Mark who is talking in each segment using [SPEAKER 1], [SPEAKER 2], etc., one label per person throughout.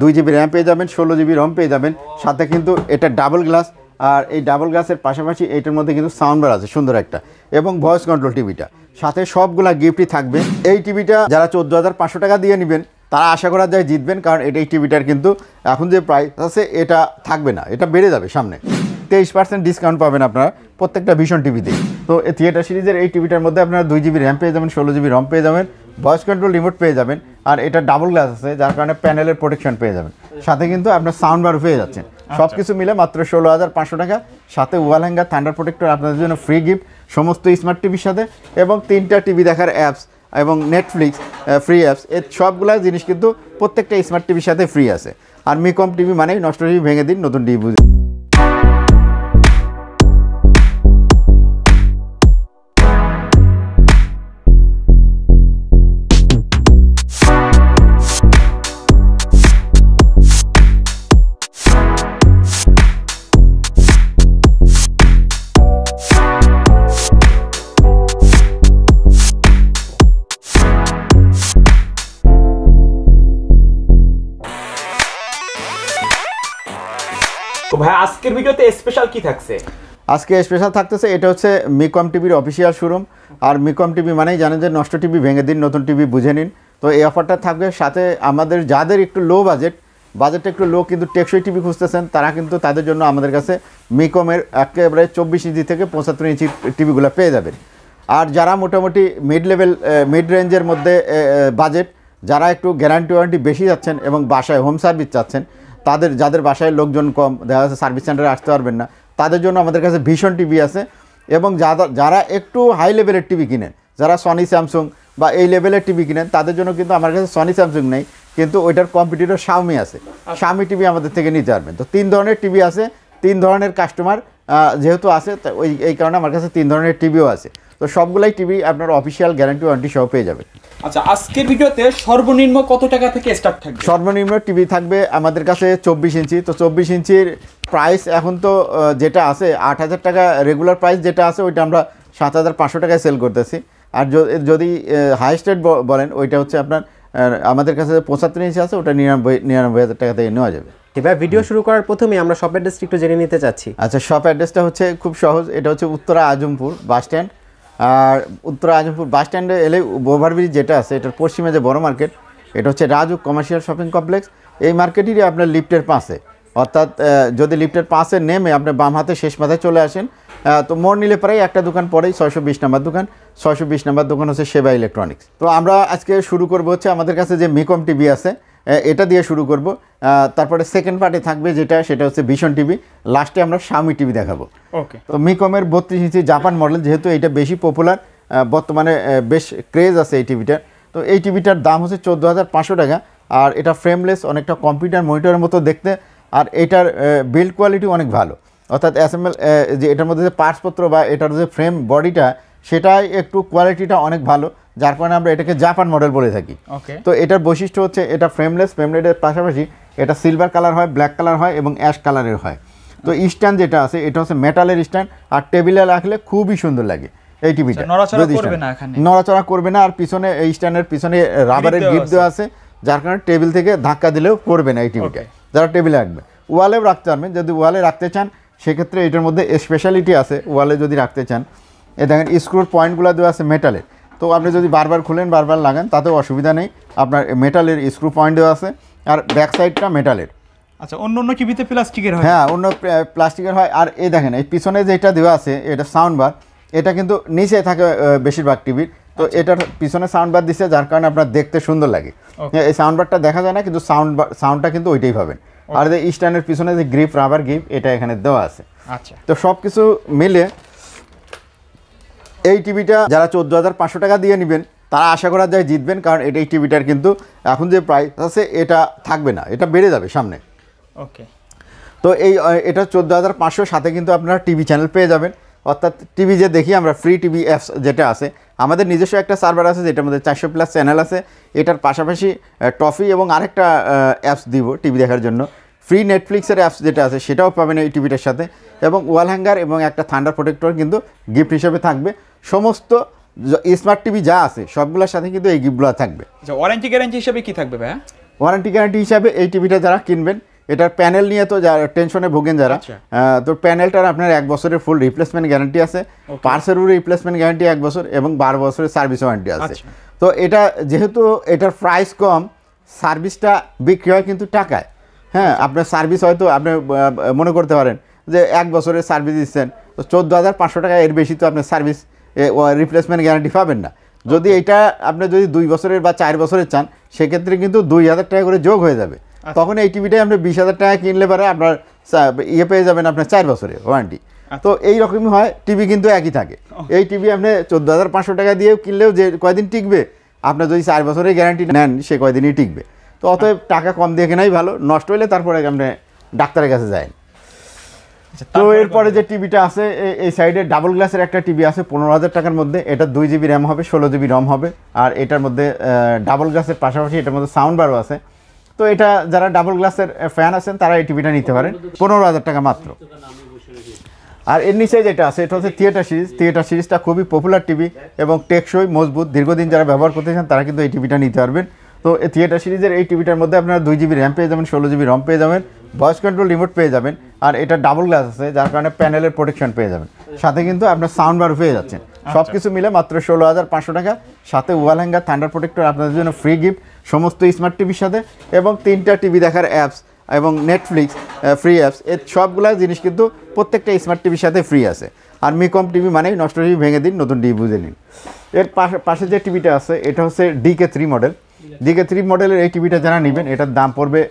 [SPEAKER 1] 2 GB RAM পেয়ে যাবেন, 16 GB রম পেয়ে যাবেন। সাথে কিন্তু এটা ডাবল গ্লাস, আর এই ডাবল গ্লাসের পাশাপাশি এইটার মধ্যে কিন্তু সাউন্ড বার আছে সুন্দর একটা, এবং ভয়েস কন্ট্রোল টিভিটা সাথে সবগুলা গিফটই থাকবে। এই টিভিটা যারা 14,500 টাকা দিয়ে নেবেন তারা আশা করা যায় জিতবেন, কারণ এই টিভিটার কিন্তু এখন যে প্রাইস আছে এটা থাকবে না, এটা বেড়ে যাবে সামনে। 23% ডিসকাউন্ট পাবেন আপনারা প্রত্যেকটা ভিশন টিভিতেই। তো এই থিয়েটার সিরিজের এই টিভিটার মধ্যে আপনারা 2 GB র্যাম পেয়ে যাবেন, 16 GB রম পেয়ে যাবেন, ভয়েস কন্ট্রোল রিমোট পেয়ে যাবেন, আর এটা ডাবল গ্লাস আছে যার কারণে প্যানেলের প্রোটেকশন পেয়ে যাবেন। সাথে কিন্তু আপনার সাউন্ড বার পেয়ে যাচ্ছেন। সব কিছু মিলে মাত্র 16,500 টাকা। সাথে ওয়াল হ্যাঙ্গার, থান্ডার প্রোটেক্টর আপনাদের জন্য ফ্রি গিফট সমস্ত স্মার্ট টিভির সাথে, এবং 3টা টিভি দেখার অ্যাপস এবং নেটফ্লিক্স ফ্রি অ্যাপস, এর সবগুলা জিনিস কিন্তু প্রত্যেকটা স্মার্ট টিভির সাথে ফ্রি আছে। আর মিকম টিভি মানেই নষ্ট টিভি ভেঙে দিন, নতুন টিভি বুঝে।
[SPEAKER 2] তো ভাই আজকের ভিডিওতে স্পেশাল কি থাকছে?
[SPEAKER 1] আজকে স্পেশাল থাকতেছে, এটা হচ্ছে মিকম টিভির অফিসিয়াল শোরুম। আর মিকম টিভি মানেই জানেন যে নষ্ট টিভি ভেঙে দিন, নতুন টিভি বুঝে নিন। তো এই অফারটা থাকবে। সাথে আমাদের যাদের একটু লো বাজেটটা একটু লো কিন্তু টেকসই টিভি খুঁজতেছেন, তারা কিন্তু তাদের জন্য আমাদের কাছে মিকমের একেবারে 24 ইঞ্চি থেকে 75 ইঞ্চি টিভিগুলো পেয়ে যাবেন। আর যারা মোটামুটি মিড রেঞ্জের মধ্যে বাজেট, যারা একটু গ্যারান্টি ওয়ারেন্টি বেশি যাচ্ছেন এবং বাসায় হোম সার্ভিস চাচ্ছেন, যাদের বাসায় লোকজন কম, দেখা যাচ্ছে সার্ভিস সেন্টারে আসতে পারবেন না, তাদের জন্য আমাদের কাছে ভীষণ টিভি আছে। এবং যারা একটু হাই লেভেলের টিভি কিনেন, যারা সনি স্যামসুং বা এই লেভেলের টিভি কিনেন, তাদের জন্য কিন্তু আমার কাছে সনি স্যামসুং নেই, কিন্তু ওইটার কম্পিটিটর শাওমি আছে। শাওমি টিভি আমাদের থেকে নিতে পারবেন। তো 3 ধরনের টিভি আছে, 3 ধরনের কাস্টমার যেহেতু আছে, এই কারণে আমার কাছে 3 ধরনের টিভিও আছে। তো সবগুলাই টিভি আপনার অফিসিয়াল গ্যারান্টি ওয়ারেন্টি সহ পেয়ে যাবেন।
[SPEAKER 2] আচ্ছা, আজকের ভিডিওতে সর্বনিম্ন কত টাকা থেকে স্টার্ট থাকবে?
[SPEAKER 1] সর্বনিম্ন টিভি থাকবে আমাদের কাছে 24 ইঞ্চি। তো 24 ইঞ্চির প্রাইস এখন তো যেটা আছে 8,000 টাকা রেগুলার প্রাইস যেটা আছে, ওইটা আমরা 7,500 টাকায় সেল করতেছি। আর যদি হাইয়েস্ট রেট বলেন, ওইটা হচ্ছে আপনার আমাদের কাছে 75 ইঞ্চি আছে, ওটা 99,000 টাকা থেকে নেওয়া যাবে।
[SPEAKER 3] এবার ভিডিও শুরু করার প্রথমে আমরা শপ অ্যাড্রেসটা একটু জেনে নিতে চাচ্ছি।
[SPEAKER 1] আচ্ছা, শপ অ্যাড্রেসটা হচ্ছে খুব সহজ। এটা হচ্ছে উত্তরা আজমপুর বাস স্ট্যান্ড। আর উত্তরা আজমপুর বাস স্ট্যান্ডে এলে ওভারব্রিজ যেটা আছে, এটার পশ্চিমে যে বড় মার্কেট, এটা হচ্ছে রাজু কমার্শিয়াল শপিং কমপ্লেক্স। এই মার্কেটেরই আপনার লিফটের পাশে, অর্থাৎ যদি লিফটের পাশে নেমে আপনার বাম হাতে শেষ মাথায় চলে আসেন, তো মোড় নিলে পরেই একটা দোকান পরেই 620 নম্বর দোকান। 620 নম্বর দোকান হচ্ছে সেবা ইলেকট্রনিক্স। তো আমরা আজকে শুরু করব হচ্ছে আমাদের কাছে যে মিকম টিভি আছে এটা দিয়ে শুরু করব। তারপরে সেকেন্ড পার্টে থাকবে সেটা হচ্ছে ভিশন টিভি। লাস্টে আমরা শাওমি টিভি দেখাবো।
[SPEAKER 2] ওকে।
[SPEAKER 1] তো মিকমের 32 ইঞ্চি জাপান মডেল, যেহেতু এটা বেশি পপুলার, বর্তমানে বেশ ক্রেজ আছে এই টিভিটার। তো এই টিভিটার দাম হচ্ছে 14,500 টাকা। আর এটা ফ্রেমলেস, অনেকটা কম্পিউটার মনিটরের মতো দেখতে। আর এটার বিল্ড কোয়ালিটি অনেক ভালো, অর্থাৎ অ্যাসেম্বল যে এটার মধ্যে যে পার্টসপত্র বা এটার যে ফ্রেম বডিটা, সেটাই একটু কোয়ালিটিটা অনেক ভালো, যার কারণে আমরা এটাকে জাপান মডেল বলে থাকি। তো এটার বৈশিষ্ট্য হচ্ছে এটা ফ্রেমলেসের পাশাপাশি এটা সিলভার কালার হয়, ব্ল্যাক কালার হয় এবং অ্যাশ কালারের হয়। তো স্ট্যান্ড যেটা আছে এটা হচ্ছে মেটালের স্ট্যান্ড, আর টেবিলে রাখলে খুবই সুন্দর লাগে এই টিভিটা। নড়াচড়া করবে না। আর পিছনে এই স্ট্যান্ডের পিছনে রাবারের গ্রিপ দেওয়া আছে, যার কারণে টেবিল থেকে ধাক্কা দিলেও পড়বে না এই টিভিটা। যারা টেবিলে রাখবে, ওয়ালেও রাখতে পারবেন। যদি ওয়ালে রাখতে চান সেক্ষেত্রে এটার মধ্যে স্পেশালিটি আছে। ওয়ালে যদি রাখতে চান, এ দেখেন স্ক্রুর পয়েন্টগুলো দেওয়া আছে মেটালের। তো আপনি যদি বারবার খুলেন, বারবার লাগান, তাতেও অসুবিধা নেই। আপনার মেটালের স্ক্রু পয়েন্ট দেওয়া আছে, আর ব্যাক সাইডটা মেটালের।
[SPEAKER 2] আচ্ছা, অন্য টিভিতে প্লাস্টিকের হয়?
[SPEAKER 1] হ্যাঁ, অন্য প্লাস্টিকের হয়। আর এই দেখেন এই পিছনে যেটা দেওয়া আছে, এটা সাউন্ড বার। এটা কিন্তু নিচে থাকে বেশিরভাগ টিভির। তো এটার পিছনে সাউন্ড বার দিচ্ছে, যার কারণে আপনার দেখতে সুন্দর লাগে। এই সাউন্ড বারটা দেখা যায় না, কিন্তু সাউন্ডটা কিন্তু ওইটাই পাবেন। আর এই স্ট্যান্ডের পিছনে যে গ্রিপ, রাবার গ্রিপ, এটা এখানে দেওয়া আছে।
[SPEAKER 2] আচ্ছা,
[SPEAKER 1] তো সব কিছু মিলে এই টিভিটা যারা 14,500 টাকা দিয়ে নেবেন তারা আশা করা যায় জিতবেন, কারণ এই টিভিটার কিন্তু এখন যে প্রাইস আছে এটা থাকবে না, এটা বেড়ে যাবে সামনে।
[SPEAKER 2] ওকে। তো
[SPEAKER 1] এটা 14,500, সাথে কিন্তু আপনারা টিভি চ্যানেল পেয়ে যাবেন। অর্থাৎ টিভি যে দেখি আমরা, ফ্রি টিভি অ্যাপস যেটা আছে, আমাদের নিজস্ব একটা সার্ভার আছে যেটার মধ্যে 400+ চ্যানেল আছে। এটার পাশাপাশি টফি এবং আরেকটা অ্যাপস দিব টিভি দেখার জন্য। ফ্রি নেটফ্লিক্সের অ্যাপস যেটা আছে সেটাও পাবেন এই টিভিটার সাথে, এবং ওয়াল হ্যাঙ্গার এবং একটা থান্ডার প্রোটেক্টর কিন্তু গিফট হিসেবে থাকবে। সমস্ত স্মার্ট টিভি যা আছে সবগুলোর সাথে কিন্তু এই গিফটগুলো থাকবে।
[SPEAKER 2] ওয়ারেন্টি গ্যারান্টি হিসেবে কি থাকবে ভাই?
[SPEAKER 1] ওয়ারেন্টি গ্যারান্টি হিসাবে এই টিভিটা যারা কিনবেন, এটার প্যানেল নিয়ে তো যারা টেনশনে ভোগেন যারা, তো প্যানেলটার আপনার 1 বছরের ফুল রিপ্লেসমেন্ট গ্যারান্টি আছে, পার্সেরও রিপ্লেসমেন্ট গ্যারান্টি 1 বছর এবং 12 বছরের সার্ভিস ওয়ারেন্টি আছে। তো এটা যেহেতু এটার প্রাইস কম, সার্ভিসটা বিক্রি হয় কিন্তু টাকায়। হ্যাঁ, আপনার সার্ভিস হয়তো আপনি মনে করতে পারেন যে 1 বছরের সার্ভিস দিচ্ছেন, তো 14,500 টাকা, এর বেশি তো আপনার সার্ভিস রিপ্লেসমেন্ট গ্যারান্টি পাবেন না। যদি এটা আপনি যদি 2 বছরের বা 4 বছরের চান, সেক্ষেত্রে কিন্তু 2,000 টাকা করে যোগ হয়ে যাবে। তখন এই টিভিটাই আপনি 20,000 টাকা কিনলে পারে আপনার পেয়ে যাবেন আপনার 4 বছরের ওয়ারেন্টি। তো এই রকমই হয়, টিভি কিন্তু একই থাকে। এই টিভি আপনি 14,500 টাকা দিয়েও কিনলেও যে কয়দিন টিকবে, আপনার যদি 4 বছরের গ্যারান্টি নেন সে কয়দিনই টিকবে। তো অতএব টাকা কম দিয়ে কেনাই ভালো, নষ্ট হলে তারপরে আপনি ডাক্তারের কাছে যায়। তো এরপরে যে টিভিটা আছে এই সাইডে ডাবল গ্লাসের একটা টিভি আছে 15,000 টাকার মধ্যে। এটা 2 জিবি র্যাম হবে, 16 জিবি রম হবে। আর এটার মধ্যে ডাবল গ্লাসের পাশাপাশি এটার মধ্যে সাউন্ড বারও আছে। তো এটা যারা ডাবল গ্লাসের ফ্যান আছেন তারা এই টিভিটা নিতে পারেন 15,000 টাকা মাত্র। আর এর নিচে যেটা আছে এটা হচ্ছে থিয়েটার সিরিজ। থিয়েটার সিরিজটা খুবই পপুলার টিভি এবং টেকসই, মজবুত, দীর্ঘদিন যারা ব্যবহার করতে চান তারা কিন্তু এই টিভিটা নিতে পারবেন। তো এই থিয়েটার সিরিজের এই টিভিটার মধ্যে আপনারা 2 জিবি র্যাম পেয়ে যাবেন, 16 জিবি রম পেয়ে যাবেন, ভয়েস কন্ট্রোল রিমোট পেয়ে যাবেন। আর এটা ডাবল গ্লাস আছে যার কারণে প্যানেলের প্রোটেকশন পেয়ে যাবেন, সাথে কিন্তু আপনার সাউন্ড বারও পেয়ে যাচ্ছেন। সব কিছু মিলে মাত্র 16,500 টাকা, সাথে ওয়াল হ্যাঙ্গার, থান্ডার প্রোটেক্টর আপনাদের জন্য ফ্রি গিফট সমস্ত স্মার্ট টিভির সাথে, এবং 3টা টিভি দেখার অ্যাপস এবং নেটফ্লিক্স ফ্রি অ্যাপস, এর সবগুলো জিনিস কিন্তু প্রত্যেকটা স্মার্ট টিভির সাথে ফ্রি আছে। আর মিকম টিভি মানেই নষ্ট টিভি ভেঙে দিন, নতুন টিভি বুঝে নিন। এর পাশে যে টিভিটা আছে এটা হচ্ছে DK3 মডেল। DK3 মডেলের এই টিভিটা যারা নেবেন এটার দাম পড়বে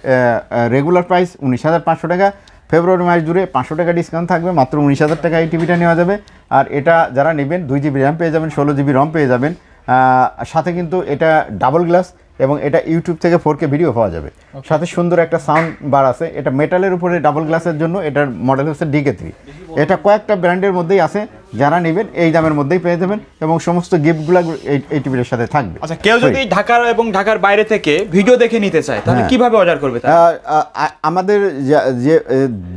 [SPEAKER 1] রেগুলার প্রাইস 19,500 টাকা। ফেব্রুয়ারি মাস জুড়ে 500 টাকা ডিসকাউন্ট থাকবে, মাত্র 19,000 টাকা এই টিভিটা নেওয়া যাবে। আর এটা যারা নেবেন 2 জিবি র্যাম পেয়ে যাবেন, 16 জিবি রম পেয়ে যাবেন, সাথে কিন্তু এটা ডাবল গ্লাস এবং এটা ইউটিউব থেকে 4K ভিডিও পাওয়া যাবে, সাথে সুন্দর একটা সাউন্ড বার আছে। এটা মেটালের উপরে ডাবল গ্লাসের জন্য এটার মডেল হচ্ছে DK3। এটা কয়েকটা ব্র্যান্ডের মধ্যেই আছে, যারা নেবেন এই দামের মধ্যেই পেয়ে যাবেন এবং সমস্ত গিফটগুলো এই টিভির সাথে থাকবে।
[SPEAKER 2] আচ্ছা, কেউ যদি ঢাকার এবং ঢাকার বাইরে থেকে ভিডিও দেখে নিতে চায় তাহলে কিভাবে অর্ডার করবে?
[SPEAKER 1] আমাদের যে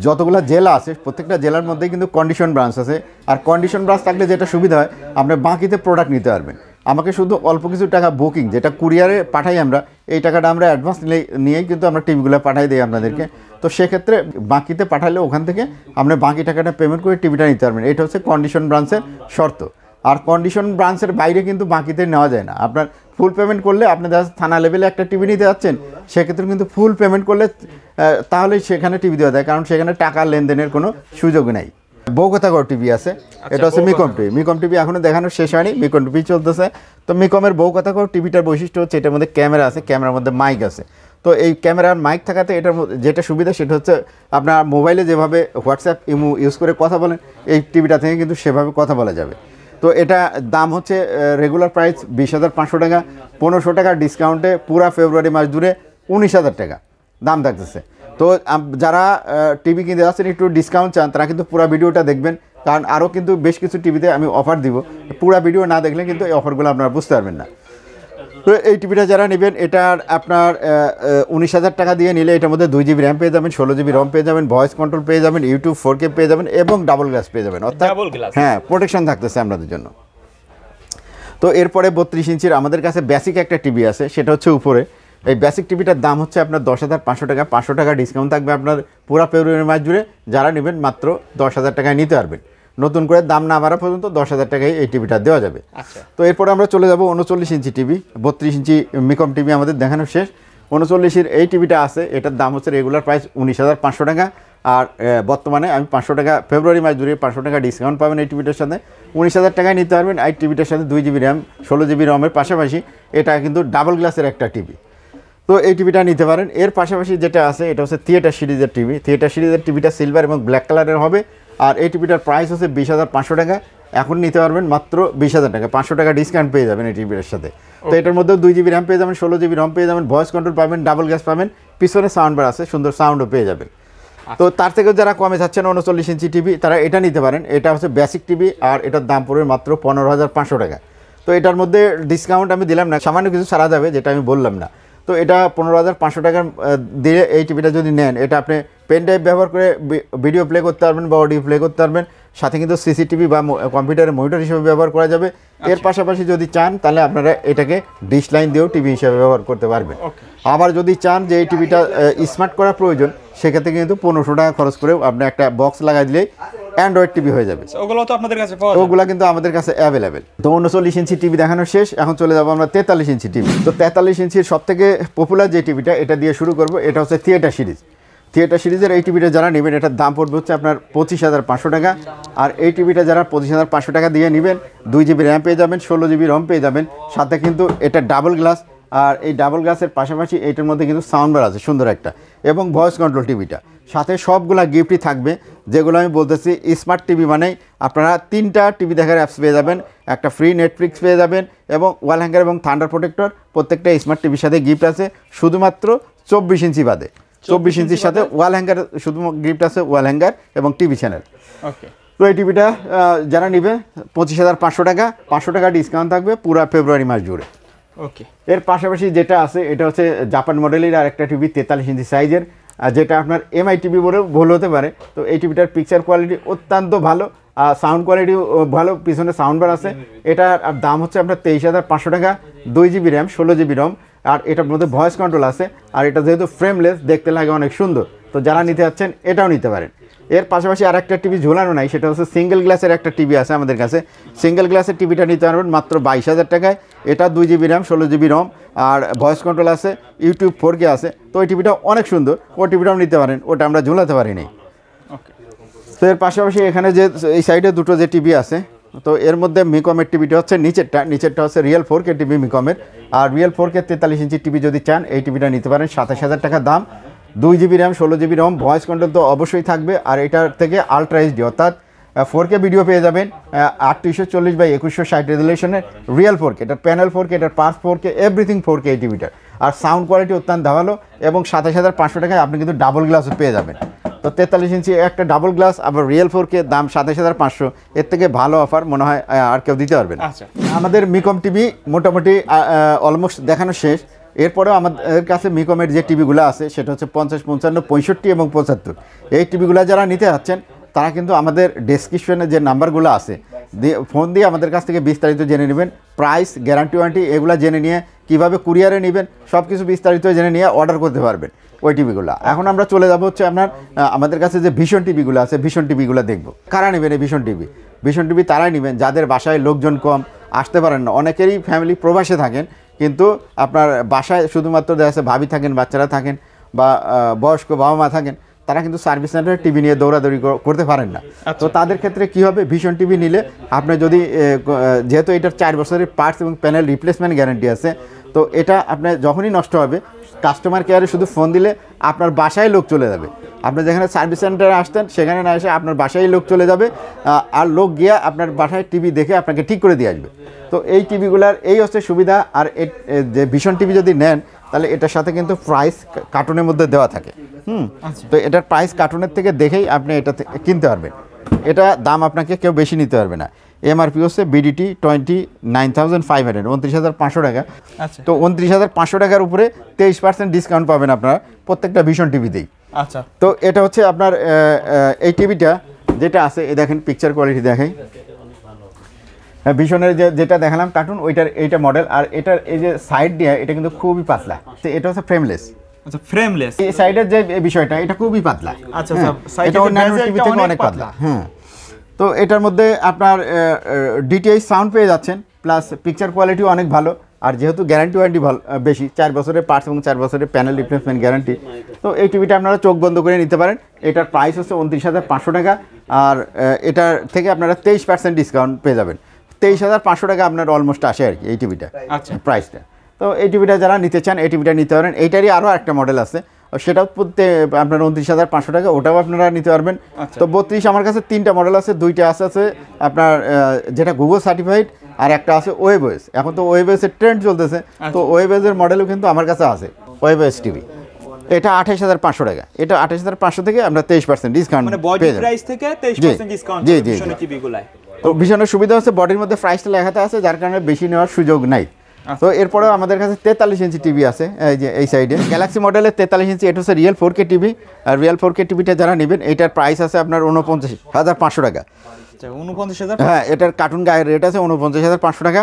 [SPEAKER 1] যতগুলো জেলা আছে প্রত্যেকটা জেলার মধ্যেই কিন্তু কন্ডিশন ব্রাঞ্চ আছে। আর কন্ডিশন ব্রাঞ্চ থাকলে যেটা সুবিধা হয়, আপনি বাকিতে প্রোডাক্ট নিতে পারবেন। আমাকে শুধু অল্প কিছু টাকা বুকিং, যেটা কুরিয়ারে পাঠাই আমরা, এই টাকাটা আমরা অ্যাডভান্স নিয়েই কিন্তু আমরা টিভিগুলো পাঠাই দিই আপনাদেরকে। তো সেক্ষেত্রে বাকিতে পাঠালে ওখান থেকে আপনি বাকি টাকাটা পেমেন্ট করে টিভিটা নিতে পারবেন। এটা হচ্ছে কন্ডিশন ব্রাঞ্চের শর্ত। আর কন্ডিশন ব্রাঞ্চের বাইরে কিন্তু বাকিতে নেওয়া যায় না। আপনার ফুল পেমেন্ট করলে, আপনি যারা থানা লেভেলে একটা টিভি নিতে যাচ্ছেন সেক্ষেত্রে কিন্তু ফুল পেমেন্ট করলে তাহলেই সেখানে টিভি দেওয়া যায়, কারণ সেখানে টাকা লেনদেনের কোনো সুযোগ নেই। বৌকথাগড় টিভি আছে, এটা হচ্ছে মিকম টিভি। মিকম টিভি এখনও দেখানো শেষ হয়নি, মিকম টিভি চলতেছে। তো মিকমের বৌকথাগড় টিভিটার বৈশিষ্ট্য হচ্ছে এটার মধ্যে ক্যামেরা আছে, ক্যামেরার মধ্যে মাইক আছে। তো এই ক্যামেরার মাইক থাকাতে এটার যেটা সুবিধা সেটা হচ্ছে আপনার মোবাইলে যেভাবে হোয়াটসঅ্যাপ ইমো ইউজ করে কথা বলেন, এই টিভিটা থেকে কিন্তু সেভাবে কথা বলা যাবে। তো এটা দাম হচ্ছে রেগুলার প্রাইস 20,500 টাকা, 1500 টাকা ডিসকাউন্টে পুরা ফেব্রুয়ারি মাস জুড়ে 19,000 টাকা দাম থাকতেছে। তো যারা টিভি কিনতে যাচ্ছেন একটু ডিসকাউন্ট চান তারা কিন্তু পুরো ভিডিওটা দেখবেন, কারণ আরও কিন্তু বেশ কিছু টিভিতে আমি অফার দিব। পুরো ভিডিও না দেখলে কিন্তু এই অফারগুলো আপনারা বুঝতে পারবেন না। তো এই টিভিটা যারা নেবেন এটার আপনার 19,000 টাকা দিয়ে নিলে এটার মধ্যে 2 জিবি র্যাম পেয়ে যাবেন, 16 জিবি রম পেয়ে যাবেন, ভয়েস কন্ট্রোল পেয়ে যাবেন, ইউটিউব 4K পেয়ে যাবেন এবং ডাবল গ্লাস পেয়ে যাবেন, অর্থাৎ হ্যাঁ প্রোটেকশন থাকতেছে আপনাদের জন্য। তো এরপরে 32 ইঞ্চির আমাদের কাছে বেসিক একটা টিভি আছে, সেটা হচ্ছে উপরে। এই বেসিক টিভিটার দাম হচ্ছে আপনার 10,500 টাকা, 500 টাকা ডিসকাউন্ট থাকবে আপনার পুরো ফেব্রুয়ারি মাস জুড়ে। যারা নেবেন মাত্র 10,000 টাকায় নিতে পারবেন, নতুন করে দাম না বাড়া পর্যন্ত 10,000 টাকায় এই টিভিটা দেওয়া যাবে। তো এরপরে আমরা চলে যাব 39 ইঞ্চি টিভি। 32 ইঞ্চি মিকম টিভি আমাদের দেখানো শেষ। 39-এর এই টিভিটা আছে, এটার দাম হচ্ছে রেগুলার প্রাইস 19,500 টাকা। আর বর্তমানে আমি 500 টাকা ফেব্রুয়ারি মাস জুড়ে 500 টাকা ডিসকাউন্ট পাবেন এই টিভিটার সাথে। 19,000 টাকায় নিতে পারবেন। এই টিভিটার সাথে 2 জিবি র্যাম, 16 জিবি রমের পাশাপাশি এটা কিন্তু ডাবল গ্লাসের একটা টিভি। তো এই টিভিটা নিতে পারেন। এর পাশাপাশি যেটা আছে এটা হচ্ছে থিয়েটার সিরিজের টিভি। থিয়েটার সিরিজের টিভিটা সিলভার এবং ব্ল্যাক কালারের হবে। আর এই টিভিটার প্রাইস হচ্ছে 20,500 টাকা। এখন নিতে পারবেন মাত্র 20,000 টাকা, 500 টাকা ডিসকাউন্ট পেয়ে যাবেন এই টিভিটার সাথে। তো এটার মধ্যে 2 জিবি র্যাম পেয়ে যাবেন, 16 জিবি রম পেয়ে যাবেন, ভয়েস কন্ট্রোল পাবেন, ডাবল গ্লাস পাবেন, পিছনে সাউন্ড বার আছে, সুন্দর সাউন্ডও পেয়ে যাবেন। তো তার থেকেও যারা কমে যাচ্ছেন 39 ইঞ্চি টিভি তারা এটা নিতে পারেন। এটা হচ্ছে বেসিক টিভি আর এটার দাম পড়বে মাত্র 15,500 টাকা। তো এটার মধ্যে ডিসকাউন্ট আমি দিলাম না, সামান্য কিছু ছাড়া যাবে যেটা আমি বললাম না। তো এটা 15,500 টাকা দিয়ে এই টিভিটা যদি নেন, এটা আপনি পেন ড্রাইভ ব্যবহার করে ভিডিও প্লে করতে পারবেন বা অডিও প্লে করতে পারবেন, সাথে কিন্তু সিসিটিভি বা কম্পিউটারের মনিটর হিসেবে ব্যবহার করা যাবে। এর পাশাপাশি যদি চান তাহলে আপনারা এটাকে ডিশ লাইন দিয়েও টিভি হিসেবে ব্যবহার করতে পারবেন। আবার যদি চান যে এই টিভিটা স্মার্ট করা প্রয়োজন, সেক্ষেত্রে কিন্তু 1500 টাকা খরচ করেও আপনি একটা বক্স লাগাই দিলেই অ্যান্ড্রয়েড টিভি হয়ে যাবে।
[SPEAKER 2] ওগুলো তো আপনাদের কাছে পাওয়া যায়?
[SPEAKER 1] ওগুলা কিন্তু আমাদের কাছে অ্যাভেলেবেল। তো 39 ইঞ্চি টিভি দেখানো শেষ, এখন চলে যাবো আমরা 43 ইঞ্চি টিভি। তো 43 ইঞ্চির সব থেকে পপুলার যে টিভিটা, এটা দিয়ে শুরু করব। এটা হচ্ছে থিয়েটার সিরিজ। থিয়েটার সিরিজের এই টিভিটা যারা নেবেন, এটার দাম পড়বে হচ্ছে আপনার 25,500 টাকা। আর এই টিভিটা যারা 25,500 টাকা দিয়ে নেবেন, 2 জিবি র্যাম পেয়ে যাবেন, 16 জিবি রম পেয়ে যাবেন, সাথে কিন্তু এটা ডাবল গ্লাস। আর এই ডাবল গ্লাসের পাশাপাশি এইটার মধ্যে কিন্তু সাউন্ড বার আছে সুন্দর একটা, এবং ভয়েস কন্ট্রোল টিভিটা সাথে সবগুলা গিফটই থাকবে, যেগুলো আমি বলতেছি স্মার্ট টিভি মানেই আপনারা 3টা টিভি দেখার অ্যাপস পেয়ে যাবেন, একটা ফ্রি নেটফ্লিক্স পেয়ে যাবেন, এবং ওয়াল হ্যাঙ্গার এবং থান্ডার প্রোটেক্টর প্রত্যেকটা স্মার্ট টিভির সাথে গিফট আছে, শুধুমাত্র 24 ইঞ্চি বাদে। 24 ইঞ্চির সাথে ওয়াল হ্যাঙ্গার শুধু গিফট আছে, ওয়াল হ্যাঙ্গার এবং টিভি চ্যানেল।
[SPEAKER 2] ওকে।
[SPEAKER 1] তো এই টিভিটা যারা নেবে 25,500 টাকা, 500 টাকা ডিসকাউন্ট থাকবে পুরো ফেব্রুয়ারি মাস জুড়ে।
[SPEAKER 2] ওকে।
[SPEAKER 1] এর পাশাপাশি যেটা আছে এটা হচ্ছে জাপান মডেলের আর একটা টিভি 43 ইঞ্চি সাইজের, যেটা আপনার এমআই টিভি বলেও ভুল হতে পারে। তো এই টিভিটার পিকচার কোয়ালিটি অত্যন্ত ভালো, সাউন্ড কোয়ালিটিও ভালো, পিছনে সাউন্ড বার আছে। এটার দাম হচ্ছে আপনার 23,500 টাকা, 2 জিবি র্যাম, 16 জিবি রম, আর এটার মধ্যে ভয়েস কন্ট্রোল আছে। আর এটা যেহেতু ফ্রেমলেস, দেখতে লাগে অনেক সুন্দর। তো যারা নিতে যাচ্ছেন এটাও নিতে পারেন। এর পাশাপাশি আর একটা টিভি ঝোলানো নাই, সেটা হচ্ছে সিঙ্গেল গ্লাসের একটা টিভি আছে আমাদের কাছে। সিঙ্গেল গ্লাসের টিভিটা নিতে পারবেন মাত্র 22,000 টাকায়। এটা 2 জিবি র্যাম, 16 জিবি রম, আর ভয়েস কন্ট্রোল আছে, ইউটিউব 4K আছে। তো ওই টিভিটা অনেক সুন্দর, ওই টিভিটাও নিতে পারেন, ওটা আমরা ঝোলাতে পারিনি।
[SPEAKER 2] ওকে।
[SPEAKER 1] তো এর পাশাপাশি এখানে যে এই সাইডে দুটো যে টিভি আছে, তো এর মধ্যে মিকমের টিভিটা হচ্ছে নিচেরটা হচ্ছে রিয়েল 4K টিভি মিকমের। আর রিয়েল 4K 43 ইঞ্চি টিভি যদি চান, এই টিভিটা নিতে পারেন 27,000 টাকা দাম, 2 GB RAM, 16 GB ROM, voice control তো অবশ্যই থাকবে। আর এটার থেকে আলট্রা এইচডি অর্থাৎ 4K ভিডিও পেয়ে যাবেন, 840x2160 রেজুলেশনের রিয়েল 4K। এটার প্যানেল 4K, এটার পার্স 4K, এভরিথিং 4K এই টিভিটার। আর সাউন্ড কোয়ালিটি অত্যন্ত ভালো, এবং 27,500 টাকায় আপনি কিন্তু ডাবল গ্লাসও পেয়ে যাবেন। তো 43 ইঞ্চি একটা ডাবল গ্লাস, আবার রিয়েল 4K, দাম 27,500। এর থেকে ভালো অফার মনে হয় আর কেউ দিতে পারবেন।
[SPEAKER 2] আচ্ছা,
[SPEAKER 1] আমাদের মিকম টিভি মোটামুটি অলমোস্ট দেখানো শেষ। এরপরেও আমাদের কাছে মিকমের যে টিভিগুলো আছে সেটা হচ্ছে 50, 55, 65 এবং 75। এই টিভিগুলো যারা নিতে যাচ্ছেন তারা কিন্তু আমাদের ডেসক্রিপশনে যে নাম্বারগুলো আছে ফোন দিয়ে আমাদের কাছ থেকে বিস্তারিত জেনে নেবেন। প্রাইস, গ্যারান্টি, ওয়ারেন্টি এগুলো জেনে নিয়ে কীভাবে কুরিয়ারে নেবেন সব কিছু বিস্তারিত জেনে নিয়ে অর্ডার করতে পারবেন ওই টিভিগুলো। এখন আমরা চলে যাব হচ্ছে আপনার আমাদের কাছে যে ভিশন টিভিগুলো আছে, ভিশন টিভিগুলো দেখব। কারা নেবেন এই ভিশন টিভি? ভিশন টিভি তারাই নেবেন যাদের বাসায় লোকজন কম, আসতে পারেন না। অনেকেরই ফ্যামিলি প্রবাসে থাকেন, কিন্তু আপনার বাসায় শুধুমাত্র দেখা যাচ্ছে ভাবি থাকেন, বাচ্চারা থাকেন, বা বয়স্ক বাবা মা থাকেন, তারা কিন্তু সার্ভিস সেন্টারে টিভি নিয়ে দৌড়াদৌড়ি করতে পারেন না। তো তাদের ক্ষেত্রে কী হবে, ভিশন টিভি নিলে আপনি যদি যেহেতু এটার 4 বছরের পার্টস এবং প্যানেল রিপ্লেসমেন্ট গ্যারান্টি আছে, তো এটা আপনার যখনই নষ্ট হবে কাস্টমার কেয়ারে শুধু ফোন দিলে আপনার বাসায় লোক চলে যাবে। আপনি যেখানে সার্ভিস সেন্টারে আসতেন সেখানে না এসে আপনার বাসায় লোক চলে যাবে, আর লোক গিয়ে আপনার বাসায় টিভি দেখে আপনাকে ঠিক করে দিয়ে আসবে। তো এই টিভিগুলার এই হচ্ছে সুবিধা। আর যে ভিশন টিভি যদি নেন তাহলে এটার সাথে কিন্তু প্রাইস কার্টুনের মধ্যে দেওয়া থাকে। তো এটার প্রাইস কার্টুনের থেকে দেখেই আপনি এটা কিনতে পারবেন। এটা দাম আপনাকে কেউ বেশি নিতে পারবে না। এমআরপি হচ্ছে বিডিটি 29,500, 29,500 টাকা। তো 29,500 টাকার উপরে 23% ডিসকাউন্ট পাবেন আপনারা প্রত্যেকটা ভিশন টিভিতেই।
[SPEAKER 2] আচ্ছা,
[SPEAKER 1] তো এটা হচ্ছে আপনার এই টিভিটা যেটা আছে, এই দেখেন পিকচার কোয়ালিটি দেখাই। হ্যাঁ, ভিশনের যেটা দেখালাম কার্টুন, এইটা মডেল। আর এটার এই যে সাইড দিয়ে এটা কিন্তু খুবই পাতলা, এটা হচ্ছে ফ্রেমলেস।
[SPEAKER 2] আচ্ছা, ফ্রেমলেস।
[SPEAKER 1] এই সাইডের যে বিষয়টা এটা খুবই পাতলা।
[SPEAKER 2] আচ্ছা,
[SPEAKER 1] এটা অন্যান্য টিভি থেকে অনেক পাতলা। হ্যাঁ, তো এটার মধ্যে আপনার ডিটিএইচ সাউন্ড পেয়ে যাচ্ছেন, প্লাস পিকচার কোয়ালিটিও অনেক ভালো। আর যেহেতু গ্যারান্টি ওয়ারেন্টি ভালো বেশি, 4 বছরের পার্টস এবং 4 বছরের প্যানেল রিপ্লেসমেন্ট গ্যারান্টি। তো এই টিভিটা আপনারা চোখ বন্ধ করে নিতে পারেন। এটার প্রাইস হচ্ছে 29,500 টাকা। আর এটার থেকে আপনারা 23% ডিসকাউন্ট পেয়ে যাবেন। 23,500 টাকা আপনার অলমোস্ট আসে আর কি এই টিভিটা।
[SPEAKER 2] আচ্ছা,
[SPEAKER 1] প্রাইসটা। তো এই টিভিটা যারা নিতে চান এই টিভিটা নিতে পারেন। এইটারই আরও একটা মডেল আছে, সেটাও আপনার 29,500 টাকা, ওটাও আপনারা নিতে পারবেন। তো 32 আমার কাছে 3টা মডেল আছে, 2টা আছে আপনার যেটা গুগল সার্টিফাইড, আর একটা আছে ওয়েবওয়েস। এখন তো ওয়েবওয়েসের ট্রেন্ড চলতেছে, তো ওয়েবওয়েসের মডেলও কিন্তু আমার কাছে আছে, ওয়েবওয়েস টিভি। এটা 28,500 টাকা। এটা 28,500 থেকে আমরা 23% ডিসকাউন্ট পেয়ে যাবেন।
[SPEAKER 2] প্রাইস থেকে 23% ডিসকাউন্ট ভিশনের টিভিগুলায়।
[SPEAKER 1] তো ভীষণ সুবিধা হচ্ছে বডির মধ্যে প্রাইসটা লেখাতে আছে, যার কারণে বেশি নেওয়ার সুযোগ নাই। তো এরপরেও আমাদের কাছে 43 ইঞ্চি টিভি আছে, এই যে এই সাইডে গ্যালাক্সি মডেলের 43 ইঞ্চি। এটা হচ্ছে রিয়েল 4K টিভি। আর রিয়েল 4K টিভিটা যারা নেবেন এইটার প্রাইস আছে আপনার 49,500 টাকা।
[SPEAKER 2] আচ্ছা 49,000।
[SPEAKER 1] হ্যাঁ, এটার কার্টুন গায়ের রেট আছে 49,500 টাকা।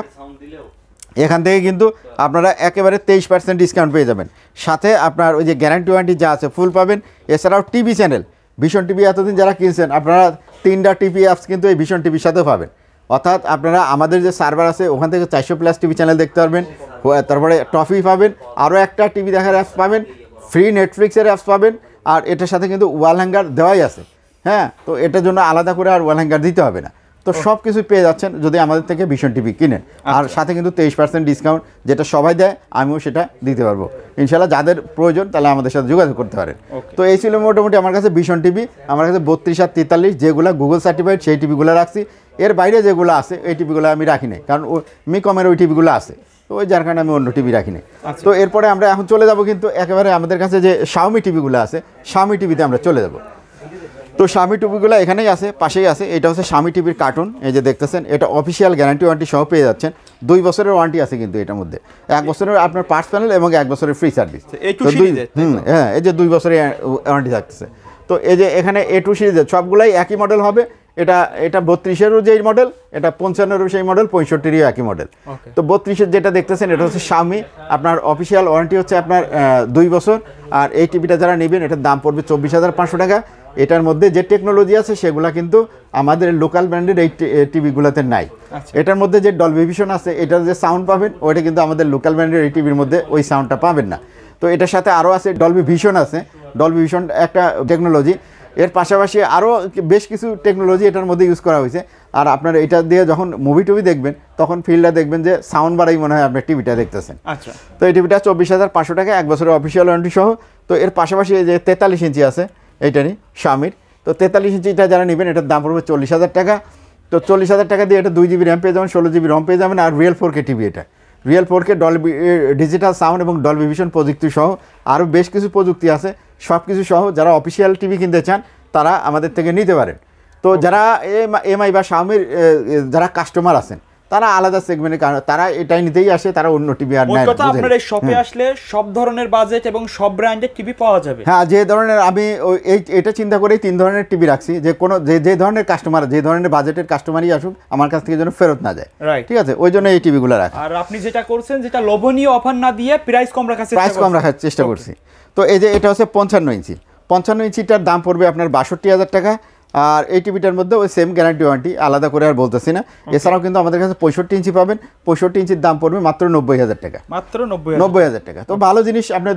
[SPEAKER 1] এখান থেকে কিন্তু আপনারা একেবারে 23% ডিসকাউন্ট পেয়ে যাবেন, সাথে আপনার ওই যে গ্যারান্টি ওয়ারেন্টি যা আছে ফুল পাবেন। এছাড়াও টিভি চ্যানেল, ভীষণ টিভি এতদিন যারা কিনছেন আপনারা 3টা টিভি অ্যাপস কিন্তু এই ভীষণ টিভির সাথেও পাবেন। অর্থাৎ আপনারা আমাদের যে সার্ভার আছে ওখান থেকে 400+ টিভি চ্যানেল দেখতে পারবেন, তারপরে টফি পাবেন, আরও একটা টিভি দেখার অ্যাপস পাবেন, ফ্রি নেটফ্লিক্সের অ্যাপস পাবেন, আর এটার সাথে কিন্তু ওয়াল হ্যাঙ্গার দেওয়াই আছে। হ্যাঁ, তো এটার জন্য আলাদা করে আর ওয়াল হ্যাঙ্গার দিতে হবে না। তো সব কিছু পেয়ে যাচ্ছেন যদি আমাদের থেকে ভীষণ টিভি কিনেন। আর সাথে কিন্তু 23% ডিসকাউন্ট, যেটা সবাই দেয়, আমিও সেটা দিতে পারবো ইনশাল্লাহ। যাদের প্রয়োজন তাহলে আমাদের সাথে যোগাযোগ করতে পারেন। তো এই ছিল মোটামুটি আমার কাছে ভীষণ টিভি। আমার কাছে 32 আর 43 যেগুলো গুগল সার্টিফাইড সেই টিভিগুলো রাখছি। এর বাইরে যেগুলো আছে এই টিভিগুলো আমি রাখি নাই, কারণ মিকমের ওই টিভিগুলো আছে, তো ওই যার কারণে আমি অন্য টিভি রাখিনি। তো এরপরে আমরা এখন চলে যাব কিন্তু একেবারে আমাদের কাছে যে শাওমি টিভিগুলো আছে, শাওমি টিভিতে আমরা চলে যাব। তো শাওমি টিভিগুলো এখানেই আছে, পাশেই আছে। এটা হচ্ছে শাওমি টিভির কার্টুন, এই যে দেখতেছেন, এটা অফিসিয়াল গ্যারান্টি ওয়ারেন্টি সহ পেয়ে যাচ্ছেন। 2 বছরের ওয়ারেন্টি আছে কিন্তু এটার মধ্যে, 1 বছরের আপনার পার্টস প্যানেল এবং 1 বছরের ফ্রি সার্ভিস। হ্যাঁ, এই যে 2 বছরের ওয়ারেন্টি থাকতেছে। তো এই যে এখানে A2 সিরিজের সবগুলাই একই মডেল হবে। এটা 32-এরও যেই মডেল, এটা 55-এরও সেই মডেল, 65-এরও একই মডেল। তো 32-এর যেটা দেখতেছেন এটা হচ্ছে শাওমি, আপনার অফিসিয়াল ওয়ারেন্টি হচ্ছে আপনার 2 বছর। আর এই টিভিটা যারা নেবেন এটার দাম পড়বে 24,500 টাকা। এটার মধ্যে যে টেকনোলজি আছে সেগুলো কিন্তু আমাদের লোকাল ব্র্যান্ডের এই টিভিগুলোতে নাই। এটার মধ্যে যে ডলবি ভিশন আছে, এটার যে সাউন্ড পাবেন ওইটা কিন্তু আমাদের লোকাল ব্র্যান্ডের এই টিভির মধ্যে ওই সাউন্ডটা পাবেন না। তো এটার সাথে আরও আছে ডলবি ভিশন আছে, ডলবি ভিশন একটা টেকনোলজি। এর পাশাপাশি আরও বেশ কিছু টেকনোলজি এটার মধ্যে ইউজ করা হয়েছে। আর আপনার এটা দিয়ে যখন মুভি টুভি দেখবেন তখন ফিল্ডটা দেখবেন যে সাউন্ড বাড়াই মনে হয় আপনার টিভিটা দেখতেছেন।
[SPEAKER 2] আচ্ছা,
[SPEAKER 1] তো এই টিভিটা 24,500 টাকা, 1 বছরের অফিসিয়াল ওয়ারেন্টি সহ। তো এর পাশাপাশি এই যে 43 ইঞ্চি আছে এইটারই শাওমির, তো 43 ইঞ্চিটা যারা নেবেন এটার দাম পড়বে 40,000 টাকা। তো 40,000 টাকা দিয়ে এটা 2 GB র্যাম পেয়ে যাবেন, 16 GB রম পেয়ে যাবেন। আর রিয়েল 4K টিভি, এটা real 4K Dolby digital sound এবং ডলবি ভিশন প্রযুক্তি সহ আরও বেশ কিছু প্রযুক্তি আছে। সব কিছু সহ যারা অফিসিয়াল টিভি কিনতে চান তারা আমাদের থেকে নিতে পারেন। তো যারা এমআই বা শাওমির যারা কাস্টমার আছেন তারা আলাদা সেগমেন্টে, কারণ তারা এটাই নিতেই আসে, তারা অন্য টিভি আর নেয় না।
[SPEAKER 2] আপনার এই শপে আসলে সব ধরনের বাজেট এবং সব ব্র্যান্ডের টিভি পাওয়া যাবে।
[SPEAKER 1] হ্যাঁ, যে ধরনের আমি এটা চিন্তা করেই 3 ধরনের টিভি রাখছি, যে কোনো যে ধরনের কাস্টমার, যে ধরনের বাজেটের কাস্টমারই আসুক আমার কাছ থেকে যেন ফেরত না যায়। ঠিক আছে, ওই জন্য এই টিভিগুলো রাখা।
[SPEAKER 2] আর আপনি যেটা করছেন, যেটা লোভনীয় অফার না দিয়ে প্রাইস কম রাখার
[SPEAKER 1] চেষ্টা করছি। তো এই যে এটা হচ্ছে 55 ইঞ্চি, 55 ইঞ্চিটার দাম পড়বে আপনার 62,000 টাকা। আর এই টিভিটার মধ্যে ওই সেম গ্যারান্টি ওয়ারেন্টি, আলাদা করে আর বলতেছি না। এছাড়াও কিন্তু আমাদের কাছে 65 ইঞ্চি পাবেন, 65 ইঞ্চির দাম পড়বে মাত্র 90,000 টাকা,
[SPEAKER 2] মাত্র
[SPEAKER 1] 90,000 টাকা। তো ভালো জিনিস, আপনি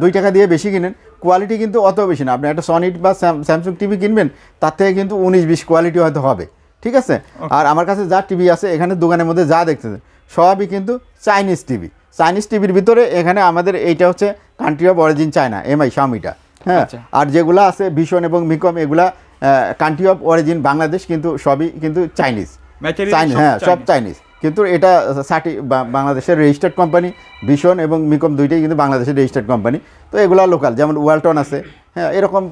[SPEAKER 1] 2 টাকা দিয়ে বেশি কিনেন, কোয়ালিটি কিন্তু অত বেশি না। আপনি একটা সনি বা স্যামসাং টিভি কিনবেন তার থেকে কিন্তু 19-20 কোয়ালিটি হয়তো হবে। ঠিক আছে, আর আমার কাছে যা টিভি আছে এখানে দোকানের মধ্যে যা দেখতেছেন সবই কিন্তু চাইনিজ টিভি। চাইনিজ টিভির ভিতরে এখানে আমাদের এইটা হচ্ছে country of origin China, MI শাওমিটা। হ্যাঁ, আর যেগুলো আছে ভীষণ এবং মিকম এগুলা কান্ট্রি অফ অরিজিন বাংলাদেশ, কিন্তু সবই কিন্তু চাইনিজ। হ্যাঁ, সব চাইনিজ, কিন্তু এটা বাংলাদেশের রেজিস্টার্ড কোম্পানি। ভীষণ এবং মিকম দুইটাই কিন্তু বাংলাদেশের রেজিস্টার্ড কোম্পানি। তো এগুলো লোকাল, যেমন ওয়ালটন আছে। হ্যাঁ, এরকম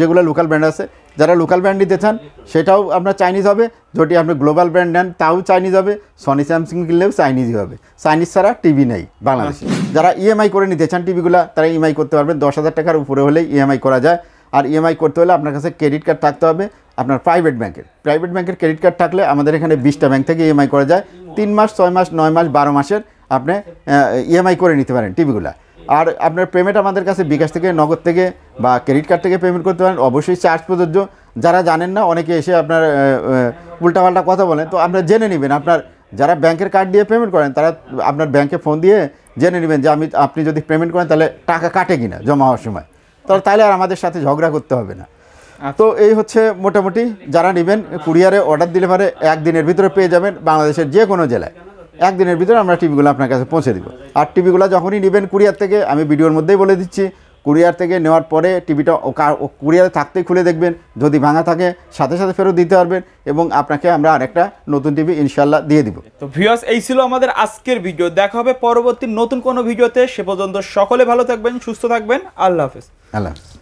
[SPEAKER 1] যেগুলো লোকাল ব্র্যান্ড আছে, যারা লোকাল ব্র্যান্ড নিতে চান সেটাও আপনার চাইনিজ হবে। যদি আপনি গ্লোবাল ব্র্যান্ড নেন তাও চাইনিজ হবে। সনি স্যামসাং কিনলেও চাইনিজই হবে। চাইনিজ ছাড়া টিভি নেই বাংলাদেশে। যারা ইএমআই করে নিতে চান টিভিগুলো তারা ইএমআই করতে পারবেন, 10,000 টাকার উপরে হলেই ইএমআই করা যায়। আর ইএমআই করতে হলে আপনার কাছে ক্রেডিট কার্ড থাকতে হবে, আপনার প্রাইভেট ব্যাংকের ক্রেডিট কার্ড থাকলে আমাদের এখানে 20টা ব্যাংক থেকে ইএমআই করা যায়। 3 মাস, 6 মাস, 9 মাস, 12 মাসের আপনি ইএমআই করে নিতে পারেন টিভিগুলো। আর আপনার পেমেন্ট আমাদের কাছে বিকাশ থেকে, নগদ থেকে বা ক্রেডিট কার্ড থেকে পেমেন্ট করতে পারেন। অবশ্যই চার্জ প্রযোজ্য। যারা জানেন না, অনেকে এসে আপনার উল্টাপাল্টা কথা বলেন, তো আপনারা জেনে নেবেন। আপনার যারা ব্যাংকের কার্ড দিয়ে পেমেন্ট করেন তারা আপনার ব্যাংকে ফোন দিয়ে জেনে নেবেন যে আপনি যদি পেমেন্ট করেন তাহলে টাকা কাটে কিনা জমা হওয়ার সময়, তাহলে আর আমাদের সাথে ঝগড়া করতে হবে না। তো এই হচ্ছে মোটামুটি, যারা নেবেন কুরিয়ারে অর্ডার দিলে পরে 1 দিনের ভিতরে পেয়ে যাবেন বাংলাদেশের যে কোনো জেলায়। 1 দিনের ভিতরে আমরা টিভিগুলো আপনার কাছে পৌঁছে দিব। আর টিভিগুলো যখনই নেবেন কুরিয়ার থেকে, আমি ভিডিওর মধ্যেই বলে দিচ্ছি, কুরিয়ার থেকে নেওয়ার পরে টিভিটা কুরিয়ারে থাকতেই খুলে দেখবেন, যদি ভাঙা থাকে সাথে সাথে ফেরত দিতে পারবেন এবং আপনাকে আমরা আরেকটা নতুন টিভি ইনশাল্লাহ দিয়ে দিব।
[SPEAKER 2] তো ভিউয়ার্স, এই ছিল আমাদের আজকের ভিডিও। দেখা হবে পরবর্তী নতুন কোনো ভিডিওতে। সে পর্যন্ত সকলে ভালো থাকবেন, সুস্থ থাকবেন। আল্লাহ হাফেজ।
[SPEAKER 1] আল্লাহ হাফেজ।